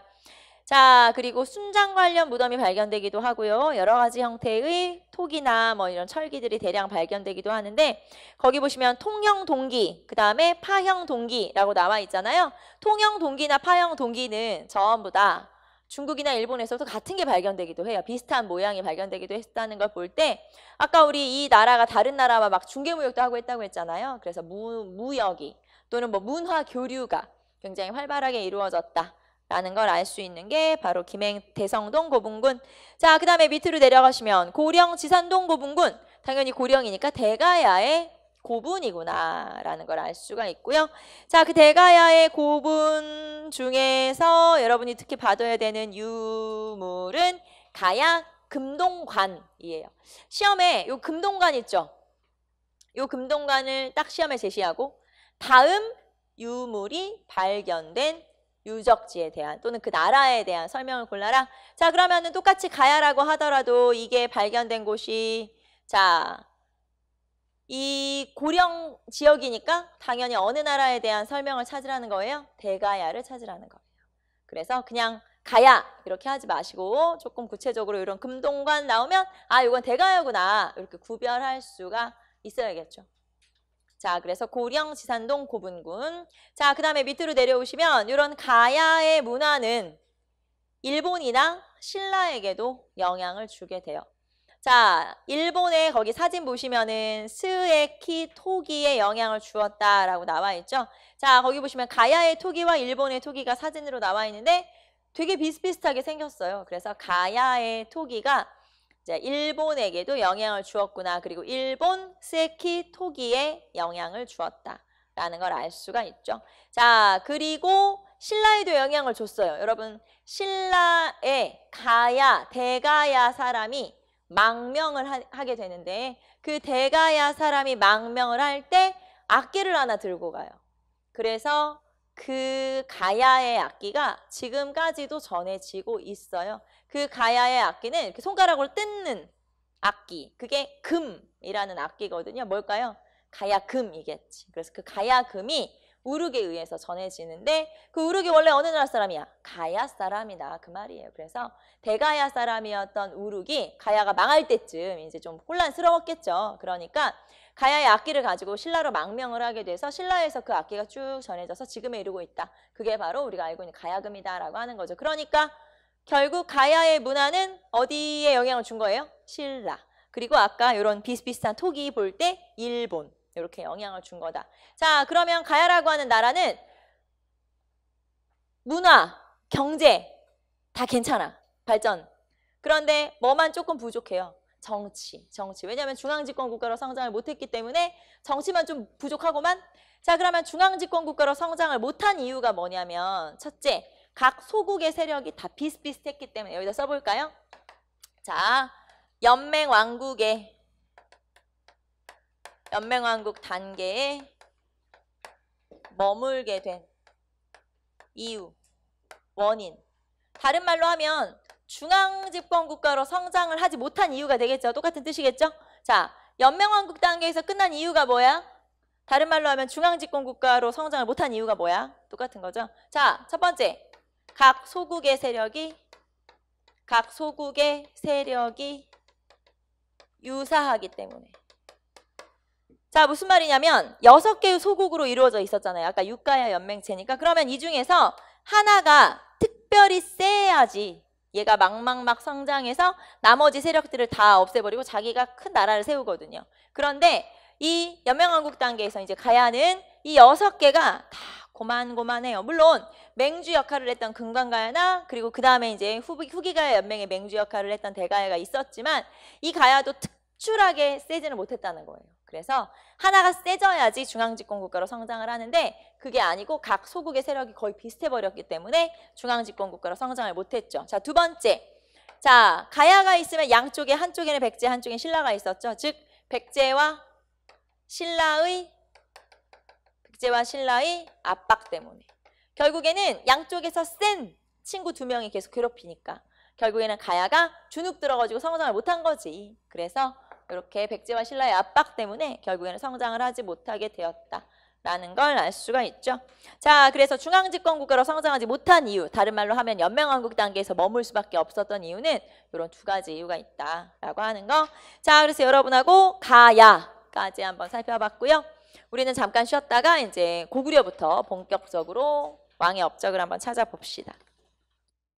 자, 그리고 순장 관련 무덤이 발견되기도 하고요. 여러 가지 형태의 토기나 뭐 이런 철기들이 대량 발견되기도 하는데 거기 보시면 통형 동기, 그 다음에 파형 동기라고 나와 있잖아요. 통형 동기나 파형 동기는 전부 다 중국이나 일본에서도 같은 게 발견되기도 해요. 비슷한 모양이 발견되기도 했다는 걸 볼 때 아까 우리 이 나라가 다른 나라와 막 중개무역도 하고 했다고 했잖아요. 그래서 무역이 또는 뭐 문화 교류가 굉장히 활발하게 이루어졌다. 라는 걸 알 수 있는 게 바로 김해 대성동 고분군. 자, 그 다음에 밑으로 내려가시면 고령 지산동 고분군. 당연히 고령이니까 대가야의 고분이구나 라는 걸 알 수가 있고요. 자, 그 대가야의 고분 중에서 여러분이 특히 봐둬야 되는 유물은 가야 금동관이에요. 시험에 요 금동관 있죠? 요 금동관을 딱 시험에 제시하고 다음 유물이 발견된 유적지에 대한 또는 그 나라에 대한 설명을 골라라. 자, 그러면은 똑같이 가야라고 하더라도 이게 발견된 곳이 자, 이 고령 지역이니까 당연히 어느 나라에 대한 설명을 찾으라는 거예요? 대가야를 찾으라는 거예요. 그래서 그냥 가야 이렇게 하지 마시고 조금 구체적으로 이런 금동관 나오면 아, 이건 대가야구나 이렇게 구별할 수가 있어야겠죠. 자, 그래서 고령, 지산동, 고분군. 자, 그 다음에 밑으로 내려오시면 이런 가야의 문화는 일본이나 신라에게도 영향을 주게 돼요. 자, 일본의 거기 사진 보시면은 스에키 토기에 영향을 주었다라고 나와 있죠. 자, 거기 보시면 가야의 토기와 일본의 토기가 사진으로 나와 있는데 되게 비슷비슷하게 생겼어요. 그래서 가야의 토기가 이제 일본에게도 영향을 주었구나. 그리고 일본 스에키 토기에 영향을 주었다라는 걸 알 수가 있죠. 자, 그리고 신라에도 영향을 줬어요. 여러분, 신라의 가야, 대가야 사람이 망명을 하게 되는데 그 대가야 사람이 망명을 할 때 악기를 하나 들고 가요. 그래서 그 가야의 악기가 지금까지도 전해지고 있어요. 그 가야의 악기는 이렇게 손가락으로 뜯는 악기, 그게 금이라는 악기거든요. 뭘까요? 가야금이겠지. 그래서 그 가야금이 우르에 의해서 전해지는데 그 우르이 원래 어느 나라 사람이야? 가야 사람이다 그 말이에요. 그래서 대가야 사람이었던 우르이 가야가 망할 때쯤 이제 좀 혼란스러웠겠죠. 그러니까 가야의 악기를 가지고 신라로 망명을 하게 돼서 신라에서 그 악기가 쭉 전해져서 지금에 이르고 있다. 그게 바로 우리가 알고 있는 가야금이다라고 하는 거죠. 그러니까 결국 가야의 문화는 어디에 영향을 준 거예요? 신라. 그리고 아까 이런 비슷비슷한 토기 볼 때 일본. 이렇게 영향을 준 거다. 자, 그러면 가야라고 하는 나라는 문화, 경제 다 괜찮아. 발전. 그런데 뭐만 조금 부족해요. 정치. 왜냐하면 중앙집권 국가로 성장을 못했기 때문에 정치만 좀 부족하고만. 자, 그러면 중앙집권 국가로 성장을 못한 이유가 뭐냐면 첫째, 각 소국의 세력이 다 비슷비슷했기 때문에 여기다 써볼까요? 자, 연맹왕국 단계에 머물게 된 이유, 원인. 다른 말로 하면 중앙집권 국가로 성장을 하지 못한 이유가 되겠죠. 똑같은 뜻이겠죠? 자, 연맹왕국 단계에서 끝난 이유가 뭐야? 다른 말로 하면 중앙집권 국가로 성장을 못한 이유가 뭐야? 똑같은 거죠. 자, 첫 번째, 각 소국의 세력이 유사하기 때문에. 자, 무슨 말이냐면 6개의 소국으로 이루어져 있었잖아요. 아까 육가야 연맹체니까. 그러면 이 중에서 하나가 특별히 세야지 얘가 막 성장해서 나머지 세력들을 다 없애버리고 자기가 큰 나라를 세우거든요. 그런데 이 연맹왕국 단계에서 이제 가야는 이 6개가 다 고만고만해요. 물론 맹주 역할을 했던 금강가야나 그리고 그 다음에 이제 후기가야 연맹의 맹주 역할을 했던 대가야가 있었지만 이 가야도 특출하게 세지는 못했다는 거예요. 그래서 하나가 세져야지 중앙집권 국가로 성장을 하는데 그게 아니고 각 소국의 세력이 거의 비슷해버렸기 때문에 중앙집권 국가로 성장을 못했죠. 자, 두 번째. 자, 가야가 있으면 양쪽에 한쪽에는 백제, 한쪽엔 신라가 있었죠. 즉 백제와 신라의 압박 때문에 결국에는 양쪽에서 센 친구 2명이 계속 괴롭히니까 결국에는 가야가 주눅 들어가지고 성장을 못한 거지. 그래서 이렇게 백제와 신라의 압박 때문에 결국에는 성장을 하지 못하게 되었다라는 걸 알 수가 있죠. 자, 그래서 중앙집권 국가로 성장하지 못한 이유, 다른 말로 하면 연맹왕국 단계에서 머물 수밖에 없었던 이유는 이런 2가지 이유가 있다라고 하는 거. 자, 그래서 여러분하고 가야까지 한번 살펴봤고요. 우리는 잠깐 쉬었다가 이제 고구려부터 본격적으로 왕의 업적을 한번 찾아봅시다.